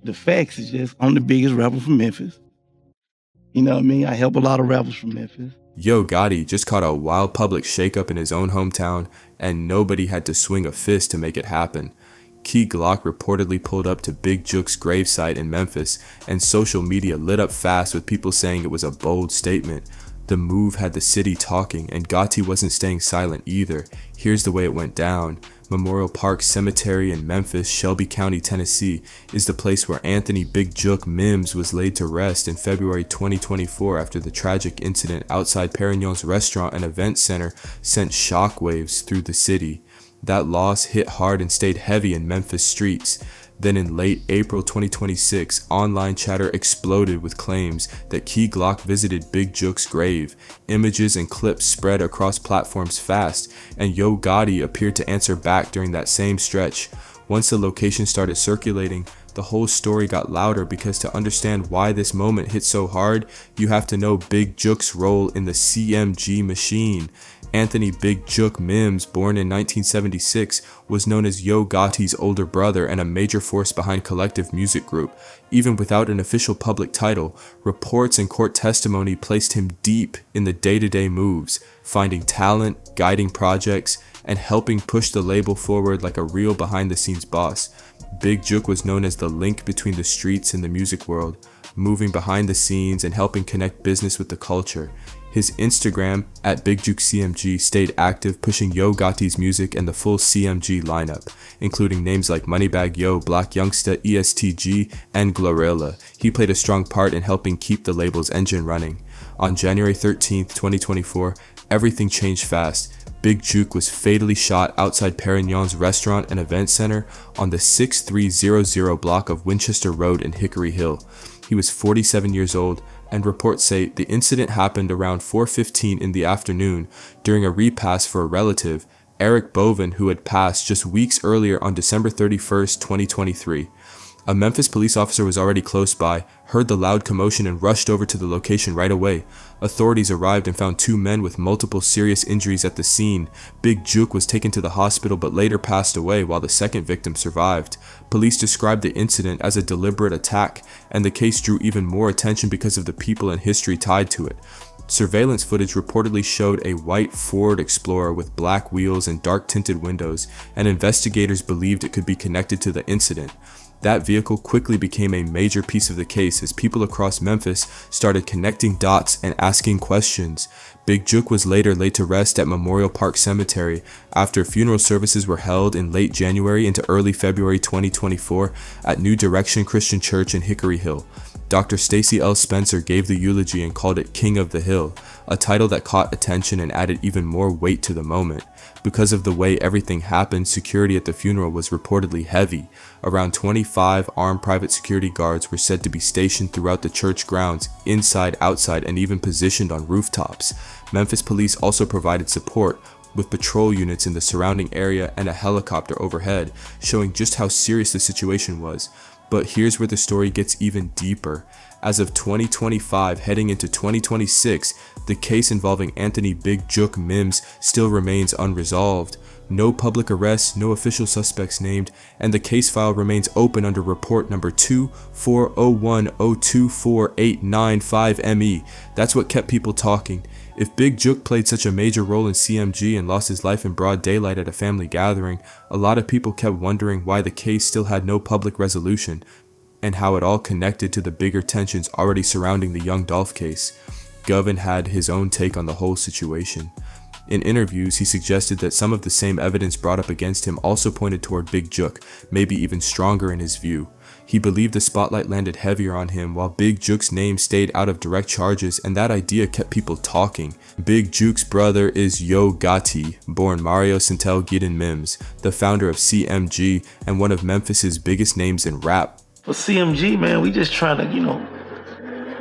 the facts is just, I'm the biggest rapper from Memphis. You know what I mean? I help a lot of rappers from Memphis. Yo Gotti just caught a wild public shakeup in his own hometown, and nobody had to swing a fist to make it happen. Key Glock reportedly pulled up to Big Jook's gravesite in Memphis, and social media lit up fast with people saying it was a bold statement. The move had the city talking, and Gotti wasn't staying silent either. Here's the way it went down. Memorial Park Cemetery in Memphis, Shelby County, Tennessee, is the place where Anthony Big Jook Mims was laid to rest in February 2024 after the tragic incident outside Perignon's restaurant and event center sent shockwaves through the city. That loss hit hard and stayed heavy in Memphis streets. Then in late April 2026, online chatter exploded with claims that Key Glock visited Big Jook's grave. Images and clips spread across platforms fast, and Yo Gotti appeared to answer back during that same stretch. Once the location started circulating, the whole story got louder because to understand why this moment hit so hard, you have to know Big Jook's role in the CMG machine. Anthony Big Jook Mims, born in 1976, was known as Yo Gotti's older brother and a major force behind Collective Music Group. Even without an official public title, reports and court testimony placed him deep in the day-to-day moves, finding talent, guiding projects, and helping push the label forward like a real behind-the-scenes boss. Big Jook was known as the link between the streets and the music world, moving behind the scenes and helping connect business with the culture. His Instagram, @BigJookCMG, stayed active, pushing Yo Gotti's music and the full CMG lineup, including names like Moneybagg Yo, Black Youngsta, ESTG, and Glorilla. He played a strong part in helping keep the label's engine running. On January 13th, 2024, everything changed fast. Big Jook was fatally shot outside Perignon's restaurant and event center on the 6300 block of Winchester Road in Hickory Hill. He was 47 years old, and reports say the incident happened around 4:15 in the afternoon during a repast for a relative, Eric Boven, who had passed just weeks earlier on December 31st, 2023. A Memphis police officer was already close by, heard the loud commotion, and rushed over to the location right away. Authorities arrived and found two men with multiple serious injuries at the scene. Big Jook was taken to the hospital but later passed away while the second victim survived. Police described the incident as a deliberate attack, and the case drew even more attention because of the people and history tied to it. Surveillance footage reportedly showed a white Ford Explorer with black wheels and dark tinted windows, and investigators believed it could be connected to the incident. That vehicle quickly became a major piece of the case as people across Memphis started connecting dots and asking questions. Big Jook was later laid to rest at Memorial Park Cemetery after funeral services were held in late January into early February 2024 at New Direction Christian Church in Hickory Hill. Dr. Stacy L. Spencer gave the eulogy and called it King of the Hill, a title that caught attention and added even more weight to the moment. Because of the way everything happened, security at the funeral was reportedly heavy. Around 25 armed private security guards were said to be stationed throughout the church grounds, inside, outside, and even positioned on rooftops. Memphis police also provided support, with patrol units in the surrounding area and a helicopter overhead, showing just how serious the situation was. But here's where the story gets even deeper. As of 2025, heading into 2026, the case involving Anthony Big Jook Mims still remains unresolved. No public arrests, no official suspects named, and the case file remains open under report number 24010248995ME. That's what kept people talking. If Big Jook played such a major role in CMG and lost his life in broad daylight at a family gathering, a lot of people kept wondering why the case still had no public resolution, and how it all connected to the bigger tensions already surrounding the Young Dolph case. Govin had his own take on the whole situation. In interviews, he suggested that some of the same evidence brought up against him also pointed toward Big Jook, maybe even stronger in his view. He believed the spotlight landed heavier on him while Big Jook's name stayed out of direct charges, and that idea kept people talking. Big Jook's brother is Yo Gotti, born Mario Santel Gideon Mims, the founder of CMG and one of Memphis's biggest names in rap. For CMG, man, we just trying to,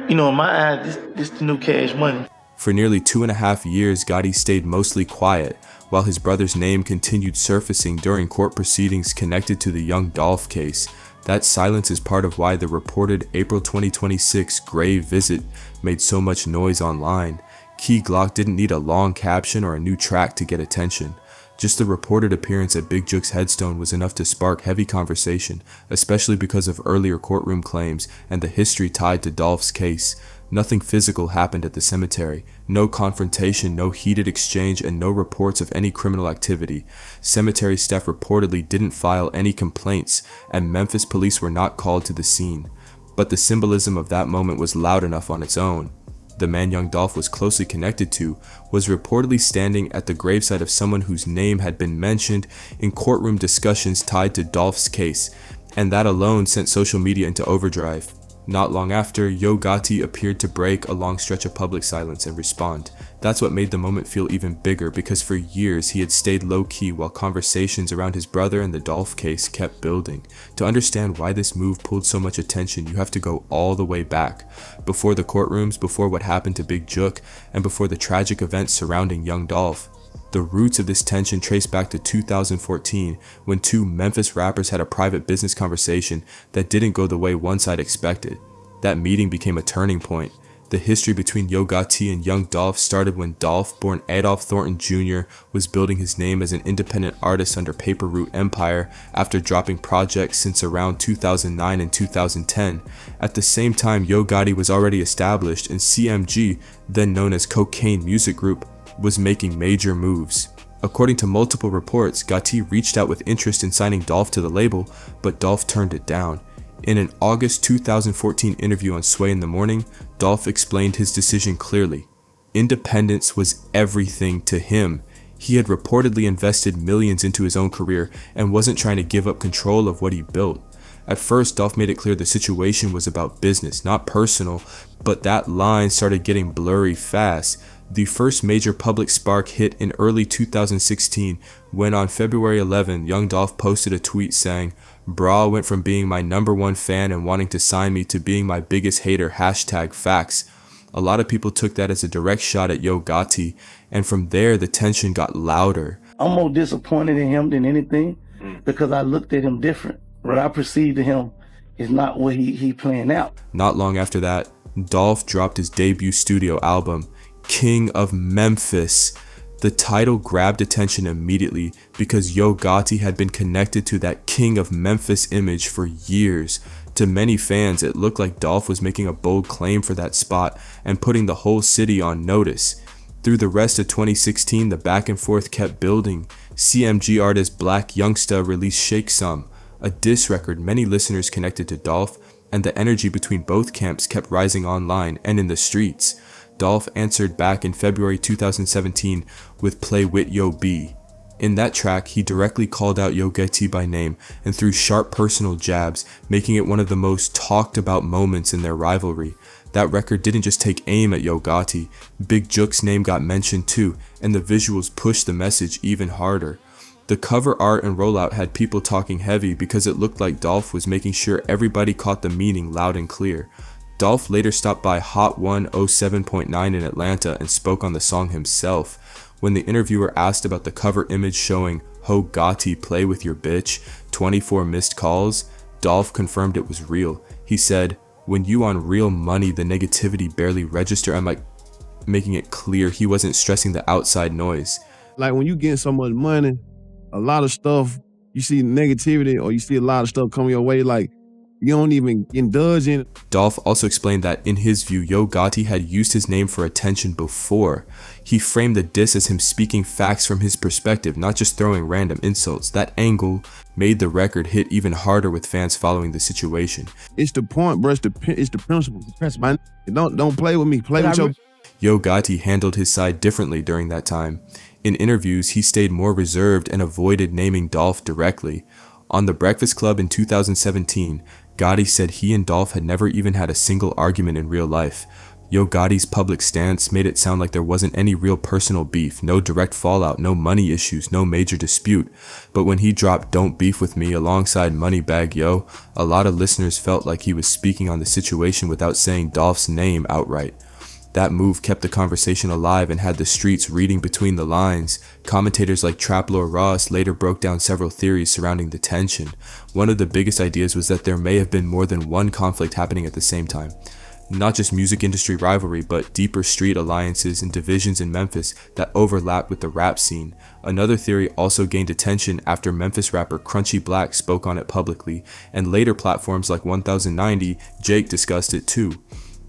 in my eyes, this the new Cash Money. For nearly 2.5 years, Gotti stayed mostly quiet, while his brother's name continued surfacing during court proceedings connected to the Young Dolph case. That silence is part of why the reported April 2026 grave visit made so much noise online. Key Glock didn't need a long caption or a new track to get attention. Just the reported appearance at Big Jook's headstone was enough to spark heavy conversation, especially because of earlier courtroom claims and the history tied to Dolph's case. Nothing physical happened at the cemetery. No confrontation, no heated exchange, and no reports of any criminal activity. Cemetery staff reportedly didn't file any complaints, and Memphis police were not called to the scene. But the symbolism of that moment was loud enough on its own. The man Young Dolph was closely connected to was reportedly standing at the gravesite of someone whose name had been mentioned in courtroom discussions tied to Dolph's case, and that alone sent social media into overdrive. Not long after, Yo Gotti appeared to break a long stretch of public silence and respond. That's what made the moment feel even bigger, because for years he had stayed low-key while conversations around his brother and the Dolph case kept building. To understand why this move pulled so much attention, you have to go all the way back. Before the courtrooms, before what happened to Big Jook, and before the tragic events surrounding Young Dolph. The roots of this tension trace back to 2014, when two Memphis rappers had a private business conversation that didn't go the way one side expected. That meeting became a turning point. The history between Yo Gotti and Young Dolph started when Dolph, born Adolph Thornton Jr., was building his name as an independent artist under Paper Route Empire after dropping projects since around 2009 and 2010. At the same time, Yo Gotti was already established, and CMG, then known as Cocaine Music Group, was making major moves. According to multiple reports, Gotti reached out with interest in signing Dolph to the label, but Dolph turned it down. In an August 2014 interview on Sway in the Morning, Dolph explained his decision clearly. Independence was everything to him. He had reportedly invested millions into his own career and wasn't trying to give up control of what he built. At first, Dolph made it clear the situation was about business, not personal, but that line started getting blurry fast. The first major public spark hit in early 2016 when on February 11, Young Dolph posted a tweet saying, "Bra went from being my #1 fan and wanting to sign me to being my biggest hater, #facts." A lot of people took that as a direct shot at Yo Gotti, and from there the tension got louder. I'm more disappointed in him than anything because I looked at him different. What I perceived of him is not what he playing out. Not long after that, Dolph dropped his debut studio album, King of Memphis. The title grabbed attention immediately because Yo Gotti had been connected to that King of Memphis image for years. To many fans, it looked like Dolph was making a bold claim for that spot and putting the whole city on notice. Through the rest of 2016, the back and forth kept building. CMG artist Black Youngsta released Shake Some, a diss record many listeners connected to Dolph, and the energy between both camps kept rising online and in the streets. Dolph answered back in February 2017 with Play Wit Yo B. In that track, he directly called out Yo Gotti by name and threw sharp personal jabs, making it one of the most talked about moments in their rivalry. That record didn't just take aim at Yo Gotti, Big Jook's name got mentioned too, and the visuals pushed the message even harder. The cover art and rollout had people talking heavy because it looked like Dolph was making sure everybody caught the meaning loud and clear. Dolph later stopped by Hot 107.9 in Atlanta and spoke on the song himself. When the interviewer asked about the cover image showing Ho Gotti play with your bitch, 24 missed calls, Dolph confirmed it was real. He said, "When you on real money, the negativity barely register." I'm like, making it clear he wasn't stressing the outside noise. Like when you get so much money, a lot of stuff, you see negativity or you see a lot of stuff coming your way, like you don't even indulge in it. Dolph also explained that, in his view, Yo Gotti had used his name for attention before. He framed the diss as him speaking facts from his perspective, not just throwing random insults. That angle made the record hit even harder with fans following the situation. It's the point, bro. It's the principle. Don't play with me. Play with your... Yo Gotti handled his side differently during that time. In interviews, he stayed more reserved and avoided naming Dolph directly. On The Breakfast Club in 2017, Gotti said he and Dolph had never even had a single argument in real life. Yo Gotti's public stance made it sound like there wasn't any real personal beef, no direct fallout, no money issues, no major dispute. But when he dropped Don't Beef With Me alongside Moneybagg Yo, a lot of listeners felt like he was speaking on the situation without saying Dolph's name outright. That move kept the conversation alive and had the streets reading between the lines. Commentators like Trap Lord Ross later broke down several theories surrounding the tension. One of the biggest ideas was that there may have been more than one conflict happening at the same time. Not just music industry rivalry, but deeper street alliances and divisions in Memphis that overlapped with the rap scene. Another theory also gained attention after Memphis rapper Crunchy Black spoke on it publicly, and later platforms like 1090 Jake discussed it too.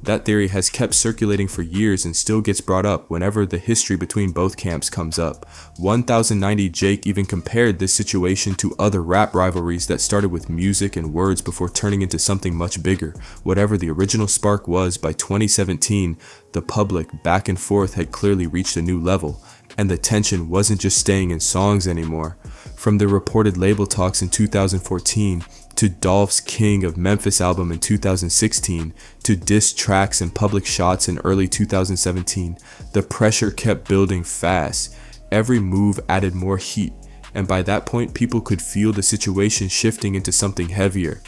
That theory has kept circulating for years and still gets brought up whenever the history between both camps comes up. 1090 Jake even compared this situation to other rap rivalries that started with music and words before turning into something much bigger. Whatever the original spark was, by 2017, the public back and forth had clearly reached a new level, and the tension wasn't just staying in songs anymore. From the reported label talks in 2014, to Dolph's King of Memphis album in 2016, to diss tracks and public shots in early 2017, the pressure kept building fast. Every move added more heat, and by that point people could feel the situation shifting into something heavier.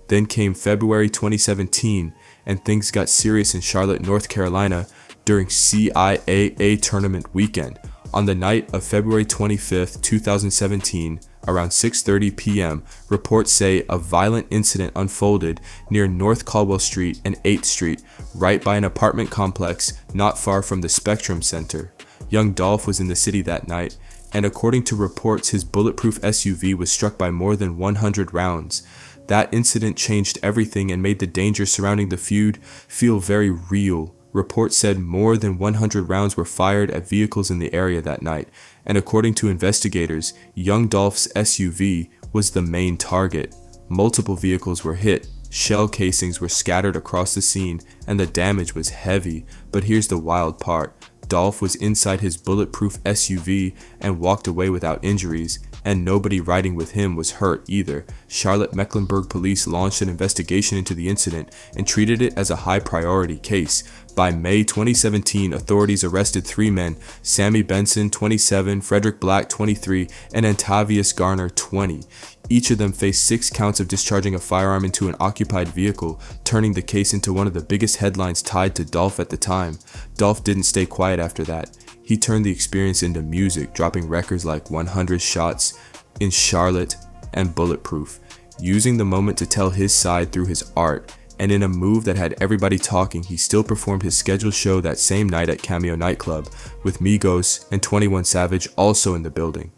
Then came February 2017, and things got serious in Charlotte, North Carolina during CIAA tournament weekend. On the night of February 25th, 2017, around 6:30 p.m., reports say a violent incident unfolded near North Caldwell Street and 8th Street, right by an apartment complex not far from the Spectrum Center. Young Dolph was in the city that night, and according to reports, his bulletproof SUV was struck by more than 100 rounds. That incident changed everything and made the danger surrounding the feud feel very real. Reports said more than 100 rounds were fired at vehicles in the area that night, and according to investigators, Young Dolph's SUV was the main target. Multiple vehicles were hit, shell casings were scattered across the scene, and the damage was heavy. But here's the wild part. Dolph was inside his bulletproof SUV and walked away without injuries, and nobody riding with him was hurt either. Charlotte Mecklenburg police launched an investigation into the incident and treated it as a high priority case. By May 2017, authorities arrested 3 men, Sammy Benson, 27, Frederick Black, 23, and Antavius Garner, 20. Each of them faced 6 counts of discharging a firearm into an occupied vehicle, turning the case into one of the biggest headlines tied to Dolph at the time. Dolph didn't stay quiet after that. He turned the experience into music, dropping records like 100 Shots in Charlotte and Bulletproof, using the moment to tell his side through his art. And in a move that had everybody talking, he still performed his scheduled show that same night at Cameo nightclub, with Migos and 21 Savage also in the building.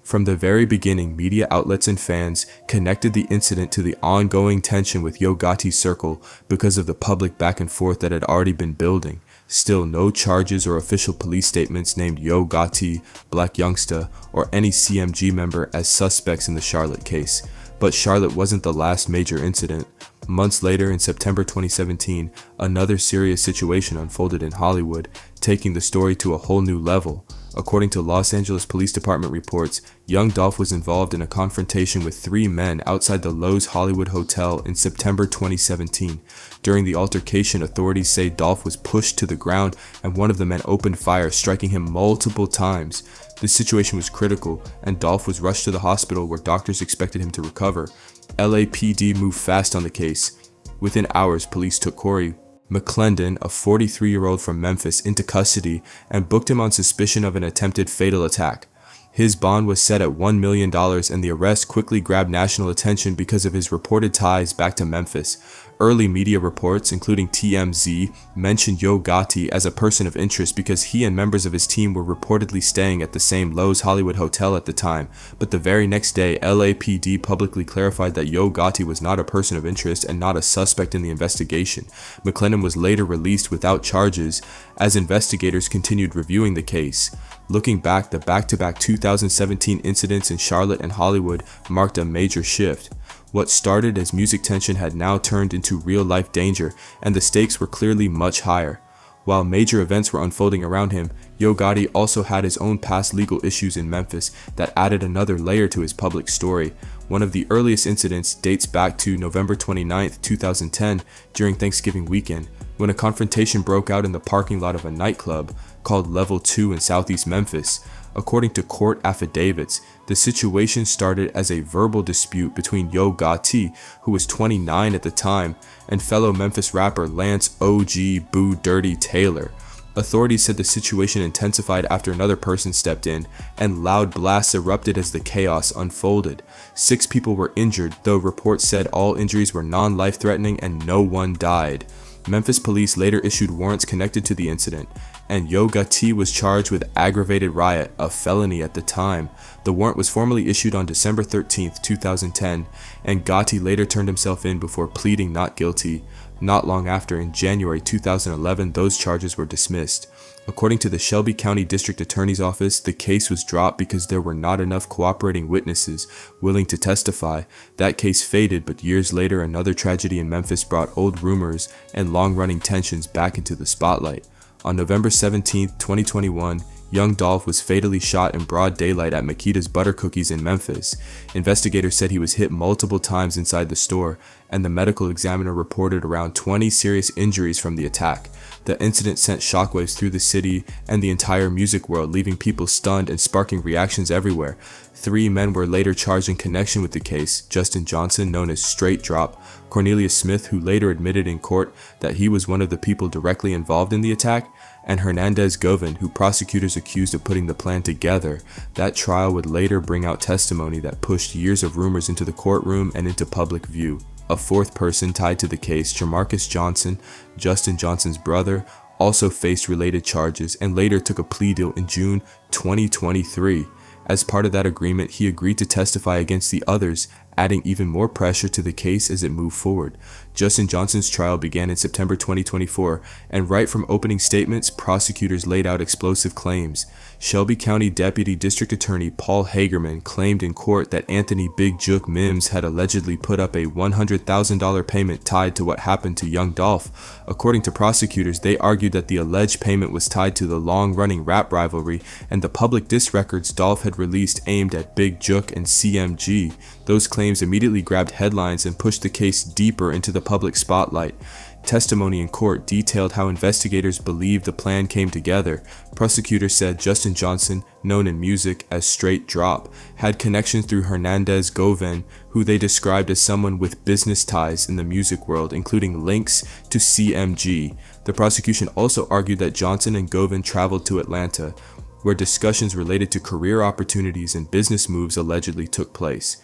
From the very beginning, media outlets and fans connected the incident to the ongoing tension with Yo Gotti's circle because of the public back and forth that had already been building. Still, no charges or official police statements named Yo Gotti, Black Youngsta, or any CMG member as suspects in the Charlotte case. But Charlotte wasn't the last major incident. Months later, in September 2017, another serious situation unfolded in Hollywood, taking the story to a whole new level. According to Los Angeles Police Department reports, Young Dolph was involved in a confrontation with 3 men outside the Loews Hollywood Hotel in September 2017. During the altercation, authorities say Dolph was pushed to the ground and one of the men opened fire, striking him multiple times. The situation was critical, and Dolph was rushed to the hospital where doctors expected him to recover. LAPD moved fast on the case. Within hours, police took Corey McClendon, a 43-year-old from Memphis, into custody and booked him on suspicion of an attempted fatal attack. His bond was set at $1 million, and the arrest quickly grabbed national attention because of his reported ties back to Memphis. Early media reports, including TMZ, mentioned Yo Gotti as a person of interest because he and members of his team were reportedly staying at the same Loews Hollywood Hotel at the time. But the very next day, LAPD publicly clarified that Yo Gotti was not a person of interest and not a suspect in the investigation. McClendon was later released without charges as investigators continued reviewing the case. Looking back, the back-to-back 2017 incidents in Charlotte and Hollywood marked a major shift. What started as music tension had now turned into real-life danger, and the stakes were clearly much higher. While major events were unfolding around him, Yo Gotti also had his own past legal issues in Memphis that added another layer to his public story. One of the earliest incidents dates back to November 29, 2010, during Thanksgiving weekend, when a confrontation broke out in the parking lot of a nightclub called Level 2 in southeast Memphis. According to court affidavits, the situation started as a verbal dispute between Yo Gotti, who was 29 at the time, and fellow Memphis rapper Lance OG Boo Dirty Taylor. Authorities said the situation intensified after another person stepped in, and loud blasts erupted as the chaos unfolded. 6 people were injured, though reports said all injuries were non-life-threatening and no one died. Memphis police later issued warrants connected to the incident, and Gotti was charged with aggravated riot, a felony at the time. The warrant was formally issued on December 13, 2010, and Gotti later turned himself in before pleading not guilty. Not long after, in January 2011, those charges were dismissed. According to the Shelby County District Attorney's Office, the case was dropped because there were not enough cooperating witnesses willing to testify. That case faded, but years later, another tragedy in Memphis brought old rumors and long-running tensions back into the spotlight. On November 17, 2021, Young Dolph was fatally shot in broad daylight at Makita's Butter Cookies in Memphis. Investigators said he was hit multiple times inside the store, and the medical examiner reported around 20 serious injuries from the attack. The incident sent shockwaves through the city and the entire music world, leaving people stunned and sparking reactions everywhere. 3 men were later charged in connection with the case: Justin Johnson, known as Straight Drop; Cornelius Smith, who later admitted in court that he was one of the people directly involved in the attack; and Hernandez Govan, who prosecutors accused of putting the plan together. That trial would later bring out testimony that pushed years of rumors into the courtroom and into public view. A fourth person tied to the case, Jamarcus Johnson, Justin Johnson's brother, also faced related charges and later took a plea deal in June 2023. As part of that agreement, he agreed to testify against the others, adding even more pressure to the case as it moved forward. Justin Johnson's trial began in September 2024, and right from opening statements, prosecutors laid out explosive claims. Shelby County Deputy District Attorney Paul Hagerman claimed in court that Anthony Big Jook Mims had allegedly put up a $100,000 payment tied to what happened to Young Dolph. According to prosecutors, they argued that the alleged payment was tied to the long-running rap rivalry and the public diss records Dolph had released aimed at Big Jook and CMG. Those claims immediately grabbed headlines and pushed the case deeper into the public spotlight. Testimony in court detailed how investigators believed the plan came together. Prosecutors said Justin Johnson, known in music as Straight Drop, had connections through Hernandez Govan, who they described as someone with business ties in the music world, including links to CMG. The prosecution also argued that Johnson and Govan traveled to Atlanta, where discussions related to career opportunities and business moves allegedly took place.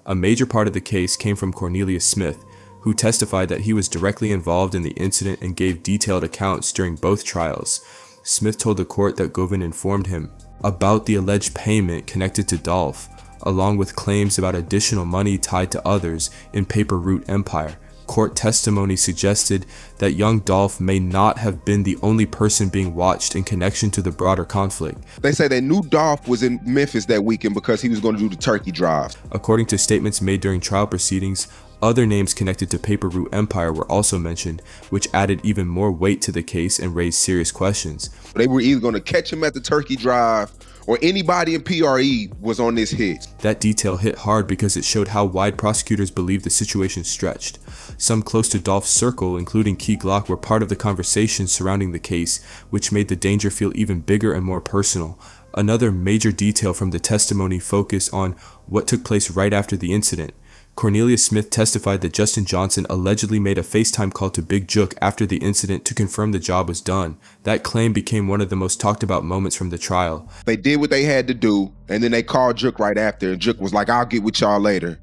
A major part of the case came from Cornelius Smith, who testified that he was directly involved in the incident and gave detailed accounts during both trials. Smith told the court that Govan informed him about the alleged payment connected to Dolph, along with claims about additional money tied to others in Paper Route Empire. Court testimony suggested that Young Dolph may not have been the only person being watched in connection to the broader conflict. They say they knew Dolph was in Memphis that weekend because he was going to do the turkey drive. According to statements made during trial proceedings, other names connected to Paper Route Empire were also mentioned, which added even more weight to the case and raised serious questions. They were either going to catch him at the turkey drive or anybody in PRE was on this hit. That detail hit hard because it showed how wide prosecutors believed the situation stretched. Some close to Dolph's circle, including Key Glock, were part of the conversation surrounding the case, which made the danger feel even bigger and more personal. Another major detail from the testimony focused on what took place right after the incident. Cornelius Smith testified that Justin Johnson allegedly made a FaceTime call to Big Jook after the incident to confirm the job was done. That claim became one of the most talked about moments from the trial. They did what they had to do, and then they called Jook right after, and Jook was like, "I'll get with y'all later."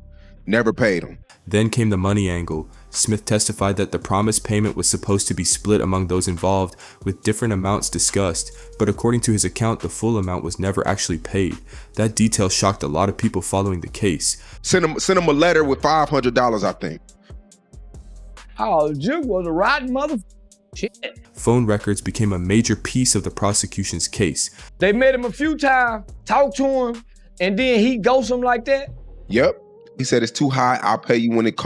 Never paid him. Then came the money angle. Smith testified that the promised payment was supposed to be split among those involved, with different amounts discussed, but according to his account, the full amount was never actually paid. That detail shocked a lot of people following the case. Sent him a letter with $500, I think. Oh, Jook was a rotten mother. Shit. Phone records became a major piece of the prosecution's case. They met him a few times, talked to him, and then he ghosts him like that? Yep. He said, "It's too high. I'll pay you when it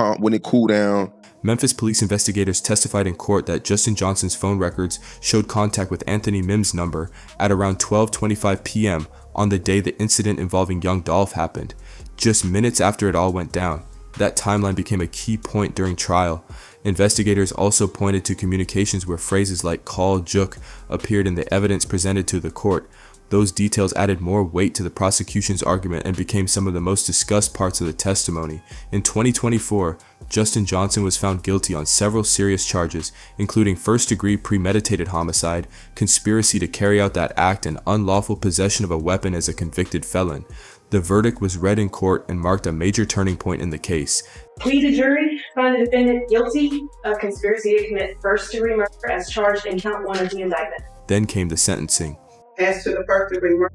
cool down." Memphis police investigators testified in court that Justin Johnson's phone records showed contact with Anthony Mims' number at around 12:25 p.m. on the day the incident involving Young Dolph happened, just minutes after it all went down. That timeline became a key point during trial. Investigators also pointed to communications where phrases like "call Jook" appeared in the evidence presented to the court. Those details added more weight to the prosecution's argument and became some of the most discussed parts of the testimony. In 2024, Justin Johnson was found guilty on several serious charges, including first-degree premeditated homicide, conspiracy to carry out that act, and unlawful possession of a weapon as a convicted felon. The verdict was read in court and marked a major turning point in the case. Please, the jury, Find the defendant guilty of conspiracy to commit first-degree murder as charged in count 1 of the indictment. Then came the sentencing. As to the first-degree murder,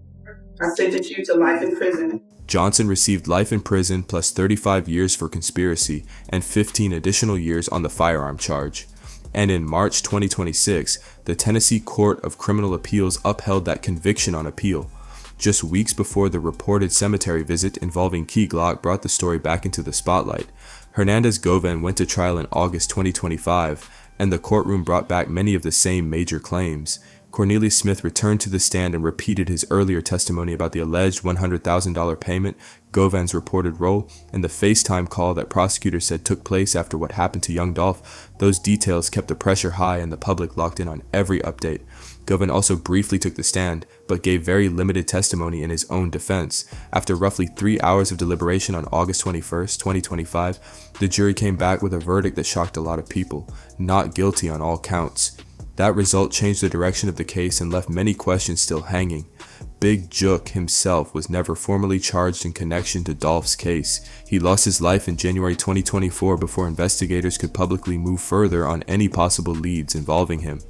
I sentence you to life in prison. Johnson received life in prison plus 35 years for conspiracy and 15 additional years on the firearm charge. And in March 2026, the Tennessee Court of Criminal Appeals upheld that conviction on appeal. Just weeks before the reported cemetery visit involving Key Glock brought the story back into the spotlight, Hernandez Govan went to trial in August 2025, and the courtroom brought back many of the same major claims. Cornelius Smith returned to the stand and repeated his earlier testimony about the alleged $100,000 payment, Govan's reported role, and the FaceTime call that prosecutors said took place after what happened to Young Dolph. Those details kept the pressure high and the public locked in on every update. Govan also briefly took the stand, but gave very limited testimony in his own defense. After roughly 3 hours of deliberation on August 21st, 2025, the jury came back with a verdict that shocked a lot of people: not guilty on all counts. That result changed the direction of the case and left many questions still hanging. Big Jook himself was never formally charged in connection to Dolph's case. He lost his life in January 2024 before investigators could publicly move further on any possible leads involving him.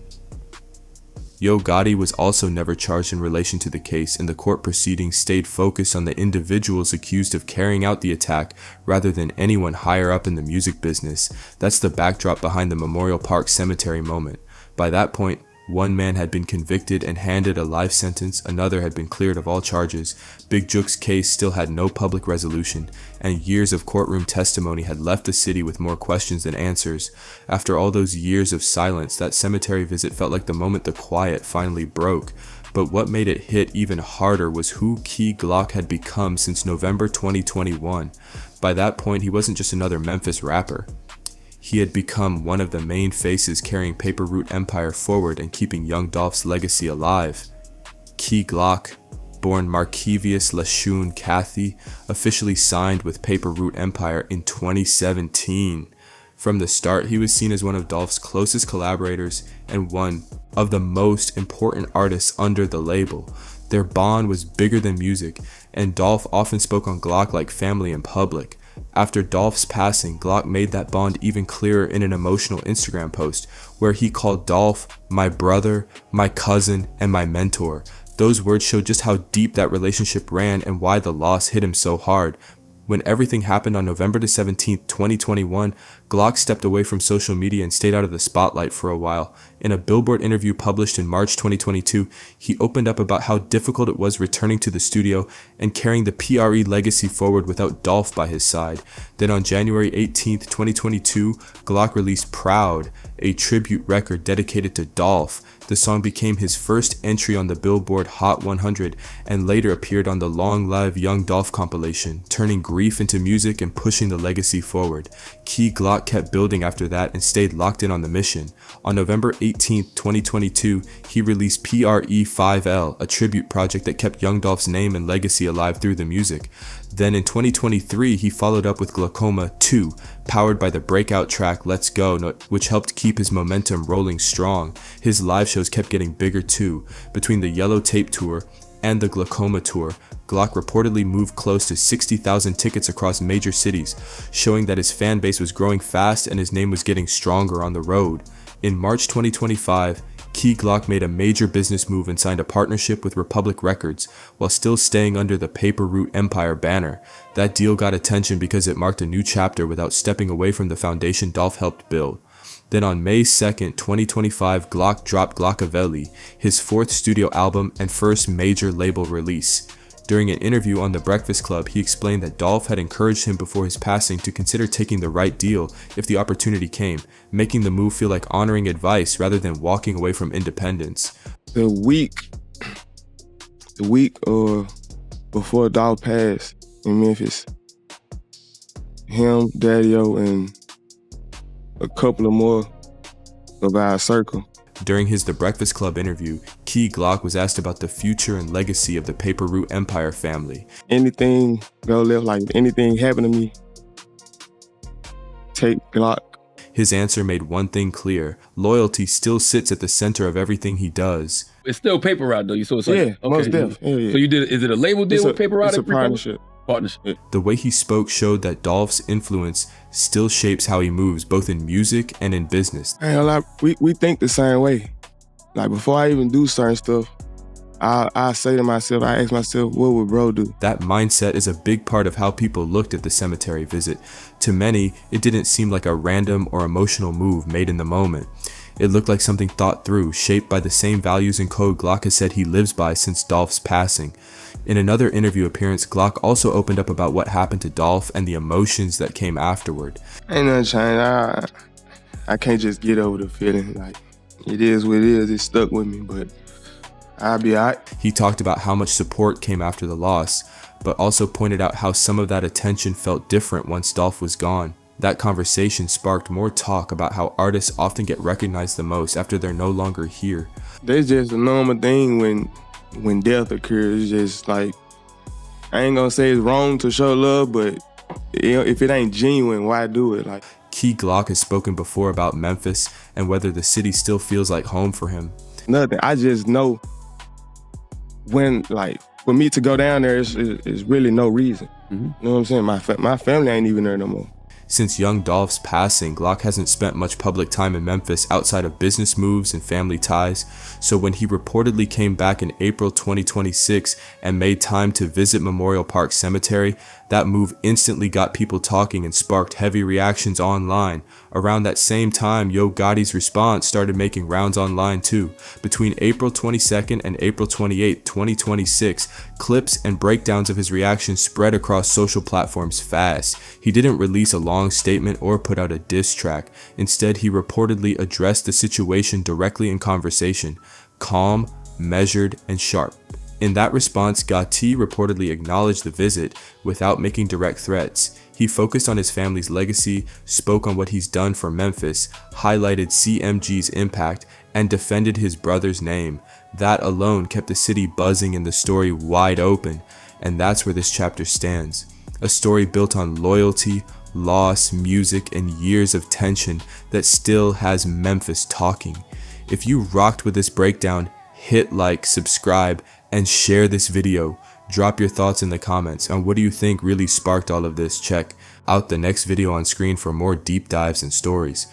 Yo Gotti was also never charged in relation to the case, and the court proceedings stayed focused on the individuals accused of carrying out the attack rather than anyone higher up in the music business. That's the backdrop behind the Memorial Park Cemetery moment. By that point, one man had been convicted and handed a life sentence, another had been cleared of all charges. Big Jook's case still had no public resolution, and years of courtroom testimony had left the city with more questions than answers. After all those years of silence, that cemetery visit felt like the moment the quiet finally broke. But what made it hit even harder was who Key Glock had become since November 2021. By that point, he wasn't just another Memphis rapper. He had become one of the main faces carrying Paper Route Empire forward and keeping Young Dolph's legacy alive. Key Glock, born Markevius LaShun Cathy, officially signed with Paper Route Empire in 2017. From the start, he was seen as one of Dolph's closest collaborators and one of the most important artists under the label. Their bond was bigger than music, and Dolph often spoke on Glock like family in public. After Dolph's passing, Glock made that bond even clearer in an emotional Instagram post, where he called Dolph my brother, my cousin, and my mentor. Those words showed just how deep that relationship ran and why the loss hit him so hard. When everything happened on November 17th, 2021, Glock stepped away from social media and stayed out of the spotlight for a while. In a Billboard interview published in March 2022, he opened up about how difficult it was returning to the studio and carrying the PRE legacy forward without Dolph by his side. Then on January 18th, 2022, Glock released Proud, a tribute record dedicated to Dolph. The song became his first entry on the Billboard Hot 100 and later appeared on the Long Live Young Dolph compilation, turning grief into music and pushing the legacy forward. Key Glock kept building after that and stayed locked in on the mission. On November 18, 2022, he released PRE5L, a tribute project that kept Young Dolph's name and legacy alive through the music. Then in 2023, he followed up with Glaucoma 2, powered by the breakout track Let's Go, which helped keep his momentum rolling strong. His live shows kept getting bigger too. Between the Yellow Tape Tour and the Glaucoma Tour, Glock reportedly moved close to 60,000 tickets across major cities, showing that his fan base was growing fast and his name was getting stronger on the road. In March 2025, Key Glock made a major business move and signed a partnership with Republic Records, while still staying under the Paper Route Empire banner. That deal got attention because it marked a new chapter without stepping away from the foundation Dolph helped build. Then on May 2nd, 2025, Glock dropped Glockavelli, his fourth studio album and first major label release. During an interview on The Breakfast Club, he explained that Dolph had encouraged him before his passing to consider taking the right deal if the opportunity came, making the move feel like honoring advice rather than walking away from independence. The week before Dolph passed in Memphis, him, Daddy-O, and a couple of more of our circle. During his The Breakfast Club interview, Key Glock was asked about the future and legacy of the Paper Route Empire family. Anything go left, like if anything happened to me, take Glock. His answer made one thing clear: loyalty still sits at the center of everything he does. It's still Paper Route though, so it's like, yeah, okay, most definitely. Yeah. So you did? Is it a label deal with Paper Route? It's a partnership. partnership. The way he spoke showed that Dolph's influence still shapes how he moves, both in music and in business. And we think the same way. Like before I even do certain stuff, I say to myself, I ask myself, what would bro do? That mindset is a big part of how people looked at the cemetery visit. To many, it didn't seem like a random or emotional move made in the moment. It looked like something thought through, shaped by the same values and code Glock has said he lives by since Dolph's passing. In another interview appearance, Glock also opened up about what happened to Dolph and the emotions that came afterward. Ain't nothing changed. I can't just get over the feeling. Like, it is what it is. It stuck with me, but I'll be all right. He talked about how much support came after the loss, but also pointed out how some of that attention felt different once Dolph was gone. That conversation sparked more talk about how artists often get recognized the most after they're no longer here. That's just a normal thing when death occurs. It's just like, I ain't gonna say it's wrong to show love, but if it ain't genuine, why do it? Like, Key Glock has spoken before about Memphis and whether the city still feels like home for him. Nothing. I just know when, like, for me to go down there, it's really no reason. You know what I'm saying? My family ain't even there no more. Since Young Dolph's passing, Glock hasn't spent much public time in Memphis outside of business moves and family ties, so when he reportedly came back in April 2026 and made time to visit Memorial Park Cemetery, that move instantly got people talking and sparked heavy reactions online. Around that same time, Yo Gotti's response started making rounds online too. Between April 22nd and April 28th, 2026, clips and breakdowns of his reaction spread across social platforms fast. He didn't release a long statement or put out a diss track. Instead, he reportedly addressed the situation directly in conversation, calm, measured, and sharp. In that response, Gotti reportedly acknowledged the visit without making direct threats. He focused on his family's legacy, spoke on what he's done for Memphis, highlighted CMG's impact, and defended his brother's name. That alone kept the city buzzing and the story wide open, and that's where this chapter stands. A story built on loyalty, loss, music, and years of tension that still has Memphis talking. If you rocked with this breakdown, hit like, subscribe, and share this video. Drop your thoughts in the comments on what do you think really sparked all of this. Check out the next video on screen for more deep dives and stories.